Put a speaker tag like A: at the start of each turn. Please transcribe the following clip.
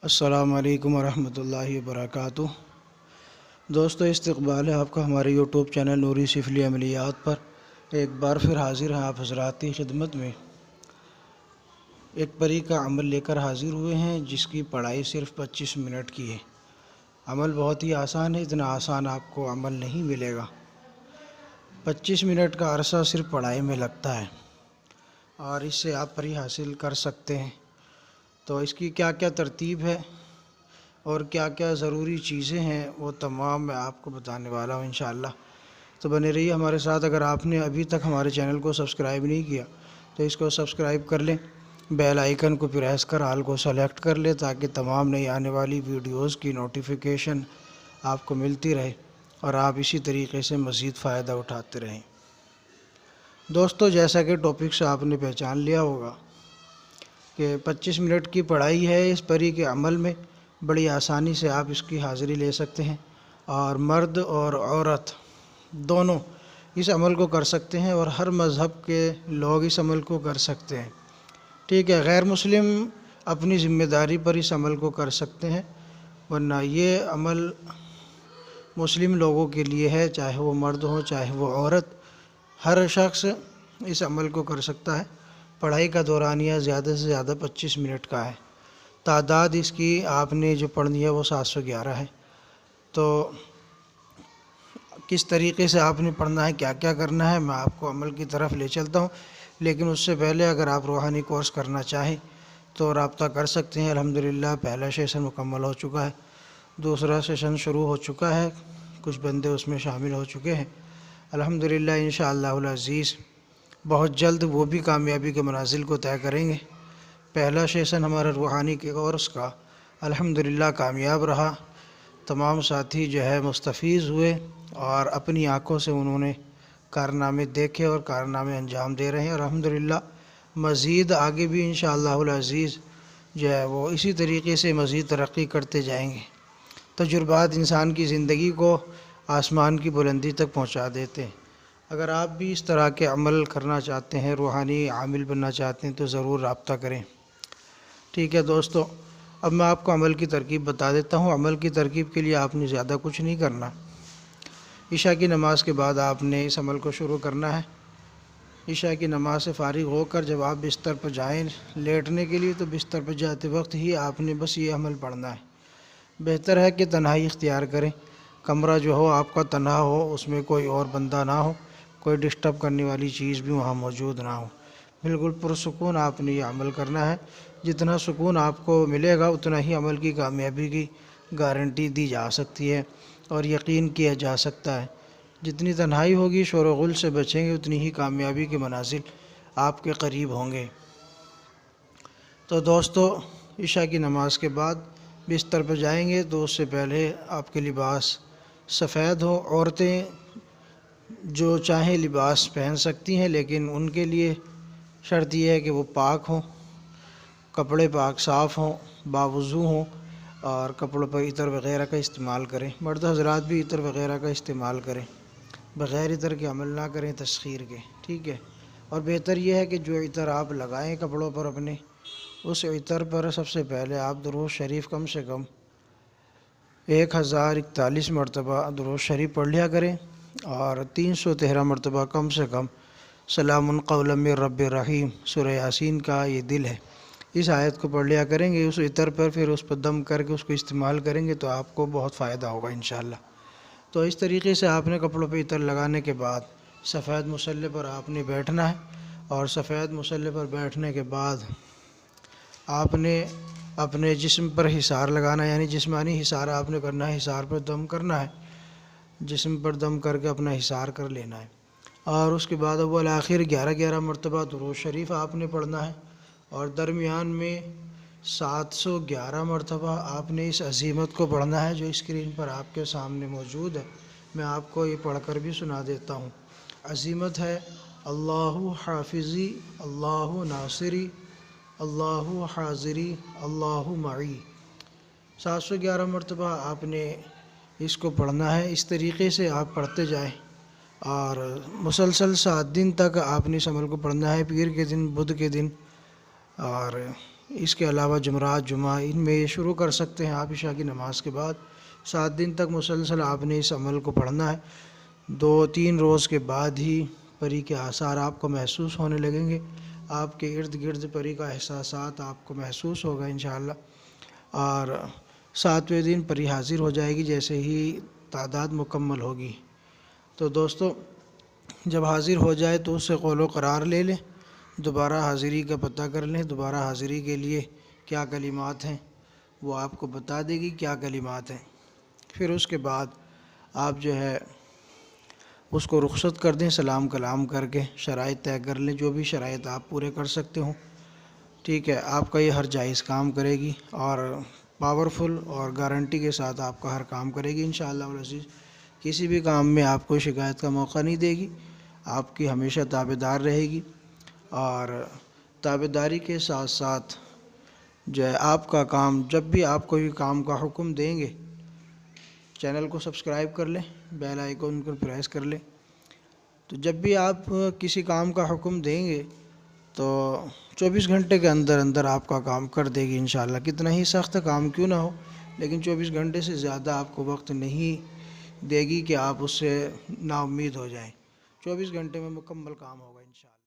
A: السلام علیکم ورحمۃ اللہ وبرکاتہ۔ دوستو، استقبال ہے آپ کا ہمارے یوٹیوب چینل نوری سفلی عملیات پر۔ ایک بار پھر حاضر ہیں آپ حضرات کی خدمت میں ایک پری کا عمل لے کر حاضر ہوئے ہیں، جس کی پڑھائی صرف 25 منٹ کی ہے۔ عمل بہت ہی آسان ہے، اتنا آسان آپ کو عمل نہیں ملے گا۔ 25 منٹ کا عرصہ صرف پڑھائی میں لگتا ہے اور اس سے آپ پری حاصل کر سکتے ہیں۔ تو اس کی کیا کیا ترتیب ہے اور کیا کیا ضروری چیزیں ہیں، وہ تمام میں آپ کو بتانے والا ہوں انشاءاللہ۔ تو بنے رہیے ہمارے ساتھ۔ اگر آپ نے ابھی تک ہمارے چینل کو سبسکرائب نہیں کیا تو اس کو سبسکرائب کر لیں، بیل آئیکن کو پریس کر آل کو سلیکٹ کر لیں، تاکہ تمام نئی آنے والی ویڈیوز کی نوٹیفیکیشن آپ کو ملتی رہے اور آپ اسی طریقے سے مزید فائدہ اٹھاتے رہیں۔ دوستو، جیسا کہ ٹاپک سے آپ نے پہچان لیا ہوگا کہ 25 منٹ کی پڑھائی ہے اس پری کے عمل میں، بڑی آسانی سے آپ اس کی حاضری لے سکتے ہیں اور مرد اور عورت دونوں اس عمل کو کر سکتے ہیں اور ہر مذہب کے لوگ اس عمل کو کر سکتے ہیں۔ ٹھیک ہے، غیر مسلم اپنی ذمہ داری پر اس عمل کو کر سکتے ہیں، ورنہ یہ عمل مسلم لوگوں کے لیے ہے، چاہے وہ مرد ہو چاہے وہ عورت، ہر شخص اس عمل کو کر سکتا ہے۔ پڑھائی کا دورانیہ زیادہ سے زیادہ 25 منٹ کا ہے۔ تعداد اس کی آپ نے جو پڑھنی ہے وہ 711 ہے۔ تو کس طریقے سے آپ نے پڑھنا ہے، کیا کیا کرنا ہے، میں آپ کو عمل کی طرف لے چلتا ہوں۔ لیکن اس سے پہلے اگر آپ روحانی کورس کرنا چاہیں تو رابطہ کر سکتے ہیں۔ الحمدللہ پہلا سیشن مکمل ہو چکا ہے، دوسرا سیشن شروع ہو چکا ہے، کچھ بندے اس میں شامل ہو چکے ہیں۔ الحمدللہ انشاءاللہ العزیز بہت جلد وہ بھی کامیابی کے منازل کو طے کریں گے۔ پہلا سیشن ہمارا روحانی کے کورس کا الحمدللہ کامیاب رہا، تمام ساتھی جو ہے مستفیض ہوئے اور اپنی آنکھوں سے انہوں نے کارنامے دیکھے اور کارنامے انجام دے رہے ہیں۔ اور الحمدللہ مزید آگے بھی انشاءاللہ العزیز جو ہے وہ اسی طریقے سے مزید ترقی کرتے جائیں گے۔ تجربات انسان کی زندگی کو آسمان کی بلندی تک پہنچا دیتے ہیں۔ اگر آپ بھی اس طرح کے عمل کرنا چاہتے ہیں، روحانی عامل بننا چاہتے ہیں، تو ضرور رابطہ کریں۔ ٹھیک ہے دوستو، اب میں آپ کو عمل کی ترکیب بتا دیتا ہوں۔ عمل کی ترکیب کے لیے آپ نے زیادہ کچھ نہیں کرنا۔ عشاء کی نماز کے بعد آپ نے اس عمل کو شروع کرنا ہے۔ عشاء کی نماز سے فارغ ہو کر جب آپ بستر پر جائیں لیٹنے کے لیے، تو بستر پر جاتے وقت ہی آپ نے بس یہ عمل پڑھنا ہے۔ بہتر ہے کہ تنہائی اختیار کریں، کمرہ جو ہو آپ کا تنہا ہو، اس میں کوئی اور بندہ نہ ہو، کوئی ڈسٹرب کرنے والی چیز بھی وہاں موجود نہ ہو۔ بالکل پرسکون آپ نے یہ عمل کرنا ہے۔ جتنا سکون آپ کو ملے گا اتنا ہی عمل کی کامیابی کی گارنٹی دی جا سکتی ہے اور یقین کیا جا سکتا ہے۔ جتنی تنہائی ہوگی، شور و غل سے بچیں گے، اتنی ہی کامیابی کے منازل آپ کے قریب ہوں گے۔ تو دوستو، عشاء کی نماز کے بعد بستر پر جائیں گے تو اس سے پہلے آپ کے لباس سفید ہو۔ عورتیں جو چاہیں لباس پہن سکتی ہیں، لیکن ان کے لیے شرط یہ ہے کہ وہ پاک ہوں، کپڑے پاک صاف ہوں، باوضو ہوں اور کپڑوں پر عطر وغیرہ کا استعمال کریں۔ مرد حضرات بھی عطر وغیرہ کا استعمال کریں، بغیر عطر کے عمل نہ کریں تسخیر کے۔ ٹھیک ہے، اور بہتر یہ ہے کہ جو عطر آپ لگائیں کپڑوں پر اپنے، اس عطر پر سب سے پہلے آپ درود شریف کم سے کم 1041 مرتبہ درود شریف پڑھ لیا کریں اور 313 مرتبہ کم سے کم سلام قولا من رب الرحیم سورہ یاسین کا یہ دل ہے، اس آیت کو پڑھ لیا کریں گے اس عطر پر۔ پھر اس پر دم کر کے اس کو استعمال کریں گے تو آپ کو بہت فائدہ ہوگا انشاءاللہ۔ تو اس طریقے سے آپ نے کپڑوں پہ عطر لگانے کے بعد سفید مصلی پر آپ نے بیٹھنا ہے، اور سفید مصلی پر بیٹھنے کے بعد آپ نے اپنے جسم پر حصار لگانا ہے، یعنی جسمانی حصار آپ نے کرنا ہے، حصار پر دم کرنا ہے، جسم پر دم کر کے اپنا حصار کر لینا ہے۔ اور اس کے بعد اول آخر 11 مرتبہ درود شریف آپ نے پڑھنا ہے، اور درمیان میں 711 مرتبہ آپ نے اس عزیمت کو پڑھنا ہے جو اسکرین پر آپ کے سامنے موجود ہے۔ میں آپ کو یہ پڑھ کر بھی سنا دیتا ہوں۔ عزیمت ہے: اللہ حافظی، اللہ ناصری، اللہ حاضری، اللہ معی۔ 711 مرتبہ آپ نے اس کو پڑھنا ہے۔ اس طریقے سے آپ پڑھتے جائیں اور مسلسل 7 دن تک آپ نے اس عمل کو پڑھنا ہے، پیر کے دن، بدھ کے دن، اور اس کے علاوہ جمعرات، جمعہ، ان میں یہ شروع کر سکتے ہیں آپ عشاء کی نماز کے بعد۔ 7 دن تک مسلسل آپ نے اس عمل کو پڑھنا ہے۔ 2-3 روز کے بعد ہی پری کے آثار آپ کو محسوس ہونے لگیں گے، آپ کے ارد گرد پری کا احساسات آپ کو محسوس ہوگا انشاءاللہ، اور 7ویں دن پری حاضر ہو جائے گی جیسے ہی تعداد مکمل ہوگی۔ تو دوستو، جب حاضر ہو جائے تو اس سے قول و قرار لے لیں، دوبارہ حاضری کا پتہ کر لیں، دوبارہ حاضری کے لیے کیا کلمات ہیں وہ آپ کو بتا دے گی کیا کلمات ہیں۔ پھر اس کے بعد آپ جو ہے اس کو رخصت کر دیں سلام کلام کر کے، شرائط طے کر لیں، جو بھی شرائط آپ پورے کر سکتے ہوں، ٹھیک ہے، آپ کا یہ ہر جائز کام کرے گی اور پاورفل اور گارنٹی کے ساتھ آپ کا ہر کام کرے گی انشاءاللہ العزیز۔ کسی بھی کام میں آپ کو شکایت کا موقع نہیں دے گی، آپ کی ہمیشہ تابعدار رہے گی، اور تابعداری کے ساتھ ساتھ جو ہے آپ کا کام، جب بھی آپ کوئی کام کا حکم دیں گے، چینل کو سبسکرائب کر لیں، بیل آئیکن کو پریس کر لیں، تو جب بھی آپ کسی کام کا حکم دیں گے تو 24 گھنٹے کے اندر اندر آپ کا کام کر دے گی انشاءاللہ، کتنا ہی سخت کام کیوں نہ ہو، لیکن 24 گھنٹے سے زیادہ آپ کو وقت نہیں دے گی کہ آپ اس سے نا امید ہو جائیں۔ 24 گھنٹے میں مکمل کام ہوگا انشاءاللہ۔